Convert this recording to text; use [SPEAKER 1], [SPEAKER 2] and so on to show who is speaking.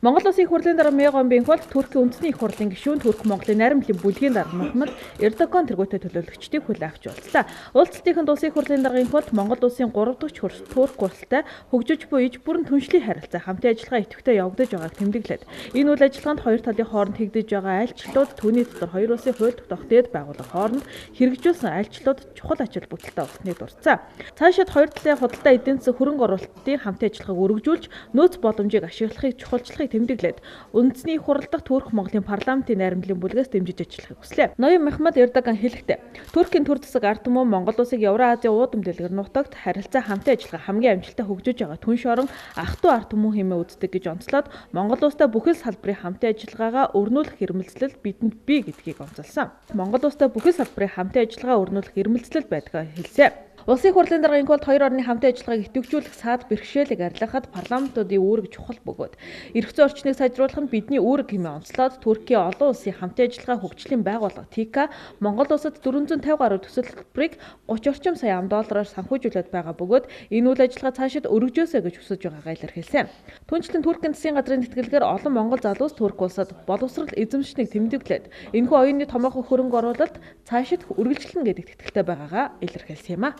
[SPEAKER 1] Монгол Улсын их хурлын дарга Меган Бенхол Туркийн үндэсний их хурлын гишүүн Турк Монголын найрамдлын бүлгийн дарга Мухаммад Эрдоган тэргүүтэй төлөөлөгчдийг хүлээн авч уулзлаа. Уулзалтын улсын их хурлын даргын хурд Монгол Улсын 3 дахь хурц Турк улстай хөгжиж буй иж бүрэн түншлэх харилцаа хамтын ажиллагаа идэвхтэй явагдаж байгааг тэмдэглээд энэ үйл ажиллагаанд хоёр талын хооронд хийгдэж байгаа айлчлалууд түүний дотор хоёр улсын хууль тогтооход байгуулах хооронд хэрэгжүүлсэн айлчлалууд чухал ачаал бүтэлтэй болсныг дурдсан. Цаашид хоёр талын худалдаа эдийн засаг хөрөнгө оруулалтын хамтын ажиллагааг өргөжүүлж нөөц боломжийг ашиглахыг чухалчлахыг тэмдэглээд үндэсний их хурал дахь Турк Монголын парламентын найрамдлын бүлгээс дэмжиж ажиллахыг хүслээ. Ноён Мухаммад Эрдоган хэлэхдээ Туркийн төр засаг ард түмэн Монгол улсыг Евразийн уудам дэлгэр нутагт харилцаа хамтын ажиллагаа хамгийн амжилттай хөгжиж байгаа түнш орон ах トゥ ард түмэн хэмээн үздэг гэж онцлоод Монгол улстай бүхэл салбарын хамтын ажиллагаагаа өрнүүлэх эрмэлзэл бидэнд бий гэдгийг онцолсон. Монгол улстай бүхэл салбарын хамтын ажиллагаа өрнүүлэх эрмэлзэл байдгаа хэлсэн. Улсын их хурлын даргын хурд хоёр орны хамтын ажиллагааг идэвхжүүлэх саад бэрхшээлийг арилгахад парламентуудын үүрэг чухал бөгөөд эрх зүйн орчныг сайжруулах нь бидний үүрэг хэмээн онцлоод Туркийн олон улсын хамтын ажиллагаа хөгжлийн байгууллага ТИКА Монгол улсад 450 гаруй төсөл төлбөрийг 30 орчим сая ам.доллараар санхүүжүүлээд байгаа бөгөөд энэ үйл ажиллагаа цаашид өргөжөөсэй гэж хүсэж байгаагаа илэрхийлсэн. Түүнчлэн Туркийн засгийн газрын тэтгэлгээр олон монгол залуус Турк улсад боловсрал эзэмшнийг тэмдэглээд энэхүү оюуны томоохон хөрөнгө оруулалт цаашид үргэлжлэнэ гэдэг итгэлтэй байгаагаа илэрхийлсэн юм а.